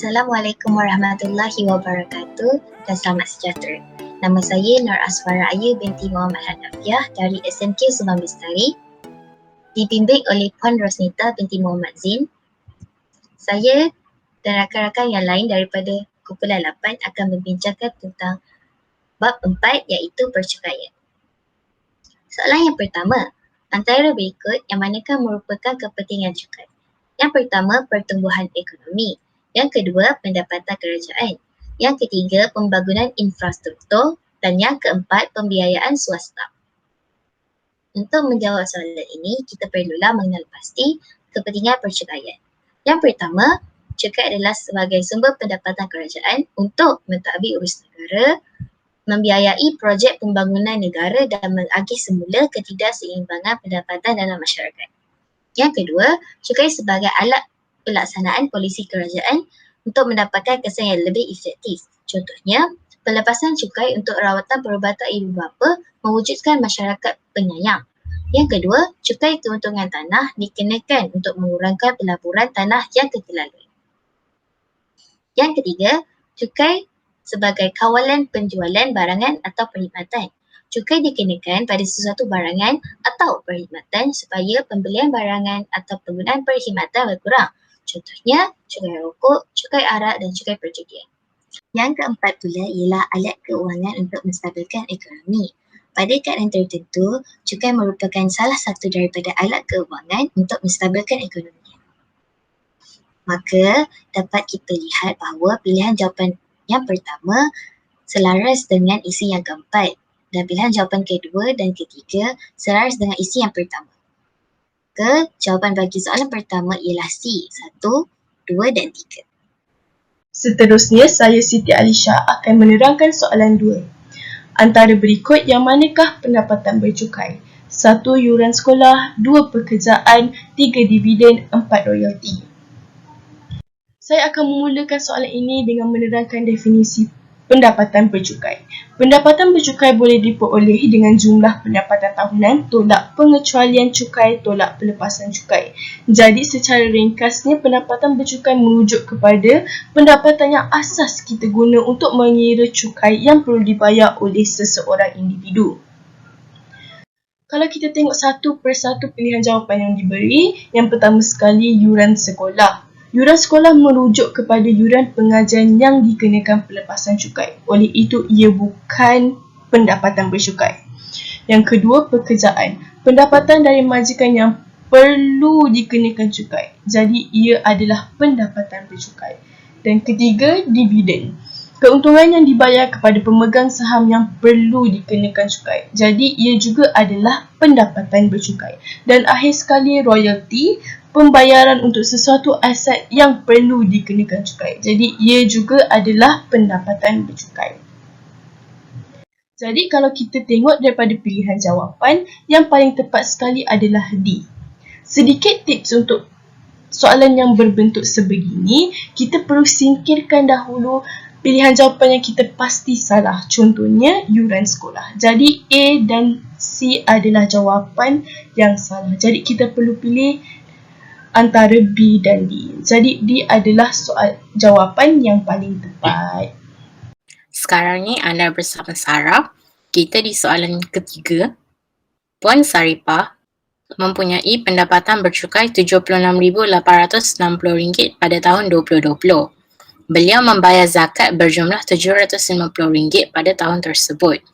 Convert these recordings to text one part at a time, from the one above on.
Assalamualaikum warahmatullahi wabarakatuh dan selamat sejahtera. Nama saya Nur Aswara Ayu binti Muhammad Hanafiah dari SMK Subang Bestari, dibimbing oleh Puan Rosnita binti Muhammad Zin. Saya dan rakan-rakan yang lain daripada kumpulan 8 akan membincangkan tentang bab 4 iaitu percukaian. Soalan yang pertama, antara berikut yang manakah merupakan kepentingan cukai? Yang pertama, pertumbuhan ekonomi. Yang kedua, pendapatan kerajaan. Yang ketiga, pembangunan infrastruktur. Dan yang keempat, pembiayaan swasta. Untuk menjawab soalan ini, kita perlulah mengenal pasti kepentingan percukaian. Yang pertama, cukai adalah sebagai sumber pendapatan kerajaan untuk mentadbir urus negara, membiayai projek pembangunan negara dan mengagih semula ketidakseimbangan pendapatan dalam masyarakat. Yang kedua, cukai sebagai alat pelaksanaan polisi kerajaan untuk mendapatkan kesan yang lebih efektif. Contohnya, pelepasan cukai untuk rawatan perubatan ibu bapa mewujudkan masyarakat penyayang. Yang kedua, cukai keuntungan tanah dikenakan untuk mengurangkan pelaburan tanah yang terkelalui. Yang ketiga, cukai sebagai kawalan penjualan barangan atau perkhidmatan. Cukai dikenakan pada sesuatu barangan atau perkhidmatan supaya pembelian barangan atau penggunaan perkhidmatan berkurang. Contohnya, cukai rokok, cukai arak dan cukai perjudian. Yang keempat pula ialah alat keuangan untuk menstabilkan ekonomi. Pada keadaan tertentu, cukai merupakan salah satu daripada alat keuangan untuk menstabilkan ekonomi. Maka, dapat kita lihat bahawa pilihan jawapan yang pertama selaras dengan isi yang keempat. Dan pilihan jawapan kedua dan ketiga selaras dengan isi yang pertama. Jawapan bagi soalan pertama ialah C, 1, 2 dan 3. Seterusnya, saya Siti Alisha akan menerangkan soalan 2. Antara berikut yang manakah pendapatan bercukai? 1. Yuran sekolah, 2. Pekerjaan, 3. Dividen, 4. royalti. Saya akan memulakan soalan ini dengan menerangkan definisi pendapatan bercukai. Pendapatan bercukai boleh diperoleh dengan jumlah pendapatan tahunan, tolak pengecualian cukai, tolak pelepasan cukai. Jadi secara ringkasnya, pendapatan bercukai merujuk kepada pendapatan yang asas kita guna untuk mengira cukai yang perlu dibayar oleh seseorang individu. Kalau kita tengok satu persatu pilihan jawapan yang diberi, yang pertama sekali yuran sekolah. Yuran sekolah merujuk kepada yuran pengajian yang dikenakan pelepasan cukai. Oleh itu, ia bukan pendapatan bercukai. Yang kedua, pekerjaan. Pendapatan dari majikan yang perlu dikenakan cukai. Jadi, ia adalah pendapatan bercukai. Dan ketiga, dividen. Keuntungan yang dibayar kepada pemegang saham yang perlu dikenakan cukai. Jadi, ia juga adalah pendapatan bercukai. Dan akhir sekali, royalti. Pembayaran untuk sesuatu aset yang perlu dikenakan cukai. Jadi, ia juga adalah pendapatan bercukai. Jadi, kalau kita tengok daripada pilihan jawapan, yang paling tepat sekali adalah D. Sedikit tips untuk soalan yang berbentuk sebegini, kita perlu singkirkan dahulu pilihan jawapan yang kita pasti salah. Contohnya, yuran sekolah. Jadi, A dan C adalah jawapan yang salah. Jadi, kita perlu pilih antara B dan D. Jadi, D adalah soal jawapan yang paling tepat. Sekarang ni anda bersama Sarah. Kita di soalan ketiga. Puan Saripah mempunyai pendapatan bercukai RM76,860 pada tahun 2020. Beliau membayar zakat berjumlah RM750 pada tahun tersebut.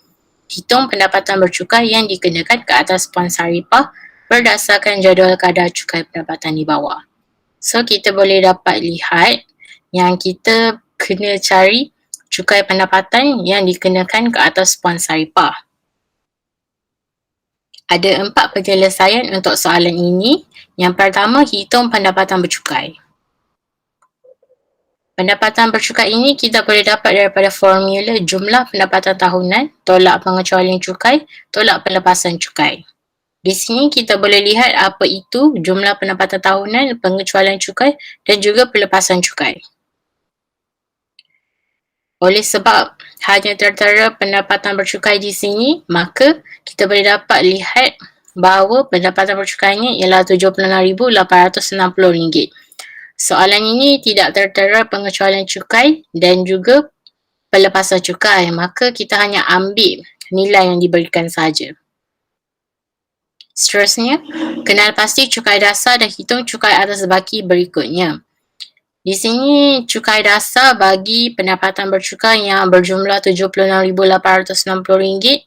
Hitung pendapatan bercukai yang dikenakan ke atas Puan Saripah berdasarkan jadual kadar cukai pendapatan di bawah. So, kita boleh dapat lihat yang kita kena cari cukai pendapatan yang dikenakan ke atas Puan Saripah. Ada 4 penyelesaian untuk soalan ini. Yang pertama, hitung pendapatan bercukai. Pendapatan bercukai ini kita boleh dapat daripada formula jumlah pendapatan tahunan, tolak pengecualian cukai, tolak pelepasan cukai. Di sini kita boleh lihat apa itu jumlah pendapatan tahunan, pengecualian cukai dan juga pelepasan cukai. Oleh sebab hanya tertera pendapatan bercukai di sini, maka kita boleh dapat lihat bahawa pendapatan bercukainya ialah RM76,860. Soalan ini tidak tertera pengecualian cukai dan juga pelepasan cukai, maka kita hanya ambil nilai yang diberikan sahaja. Seterusnya, kenal pasti cukai dasar dan hitung cukai atas baki berikutnya. Di sini cukai dasar bagi pendapatan bercukai yang berjumlah RM76,860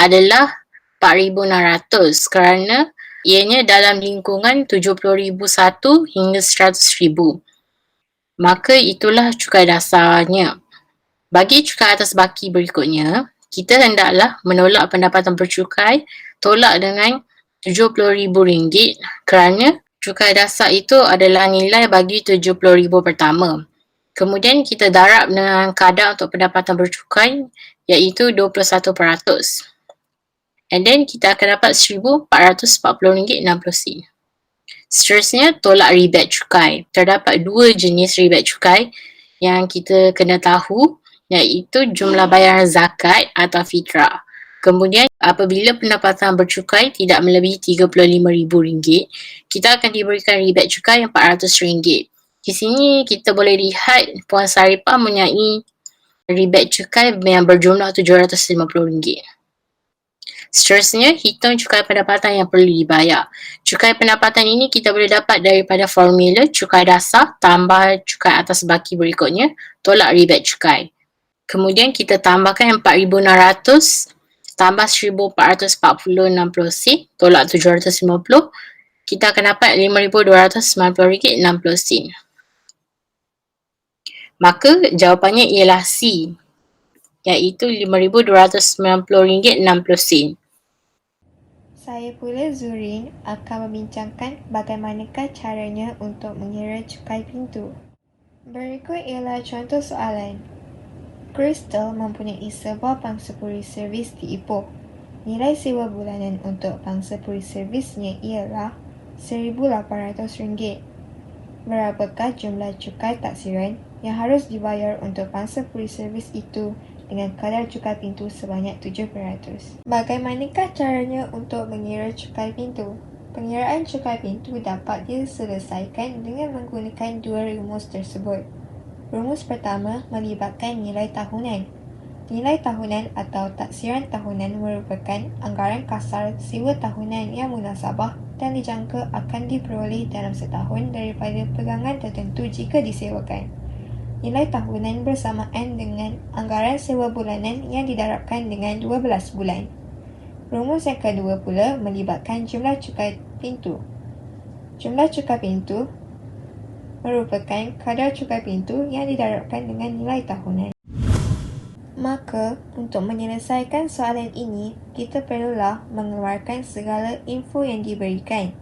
adalah RM4,600 kerana ianya dalam lingkungan RM70,001 hingga RM100,000. Maka itulah cukai dasarnya. Bagi cukai atas baki berikutnya, kita hendaklah menolak pendapatan bercukai tolak dengan RM70,000 kerana cukai dasar itu adalah nilai bagi RM70,000 pertama. Kemudian kita darab dengan kadar untuk pendapatan bercukai iaitu 21%. And then kita akan dapat RM1,440.60. Seterusnya, tolak rebate cukai. Terdapat dua jenis rebate cukai yang kita kena tahu iaitu jumlah bayaran zakat atau fitrah. Kemudian apabila pendapatan bercukai tidak melebihi RM35,000, kita akan diberikan rebate cukai RM400. Di sini kita boleh lihat Puan Saripah mempunyai rebate cukai yang berjumlah RM750. Seterusnya, hitung cukai pendapatan yang perlu dibayar. Cukai pendapatan ini kita boleh dapat daripada formula cukai dasar tambah cukai atas baki berikutnya tolak rebate cukai. Kemudian kita tambahkan RM4,600 tambah RM1,440.60 tolak RM750, kita akan dapat RM5,290.60. Maka jawapannya ialah C, iaitu RM5,290.60. Saya pula Zurin akan membincangkan bagaimanakah caranya untuk mengira cukai pintu. Berikut ialah contoh soalan. Crystal mempunyai sebuah pangsapuri servis di Ipoh. Nilai sewa bulanan untuk pangsapuri servisnya ialah RM1,800. Berapakah jumlah cukai taksiran yang harus dibayar untuk pangsapuri servis itu dengan kadar cukai pintu sebanyak 7%? Bagaimanakah caranya untuk mengira cukai pintu? Pengiraan cukai pintu dapat diselesaikan dengan menggunakan dua rumus tersebut. Rumus pertama melibatkan nilai tahunan. Nilai tahunan atau taksiran tahunan merupakan anggaran kasar sewa tahunan yang munasabah dan dijangka akan diperoleh dalam setahun daripada pegangan tertentu jika disewakan. Nilai tahunan bersamaan dengan anggaran sewa bulanan yang didarabkan dengan 12 bulan. Rumus yang kedua pula melibatkan jumlah cukai pintu. Jumlah cukai pintu merupakan kadar cukai pintu yang didarabkan dengan nilai tahunan. Maka, untuk menyelesaikan soalan ini, kita perlulah mengeluarkan segala info yang diberikan.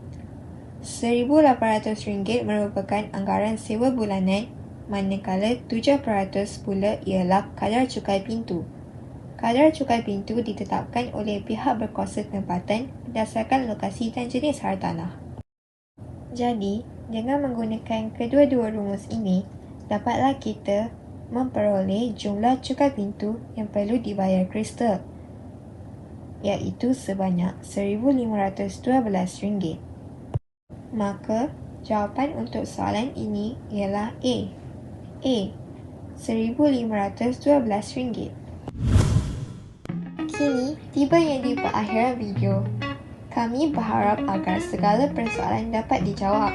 RM1,800 merupakan anggaran sewa bulanan, manakala 7% pula ialah kadar cukai pintu. Kadar cukai pintu ditetapkan oleh pihak berkuasa tempatan berdasarkan lokasi dan jenis hartanah. Jadi, dengan menggunakan kedua-dua rumus ini, dapatlah kita memperoleh jumlah cukai pintu yang perlu dibayar Crystal, iaitu sebanyak RM1,512. Maka, jawapan untuk soalan ini ialah A. RM1,512. Kini, tiba yang di perakhiran video. Kami berharap agar segala persoalan dapat dijawab.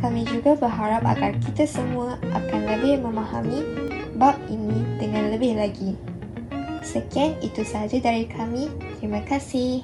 Kami juga berharap agar kita semua akan lebih memahami bab ini dengan lebih lagi. Sekian itu sahaja dari kami. Terima kasih.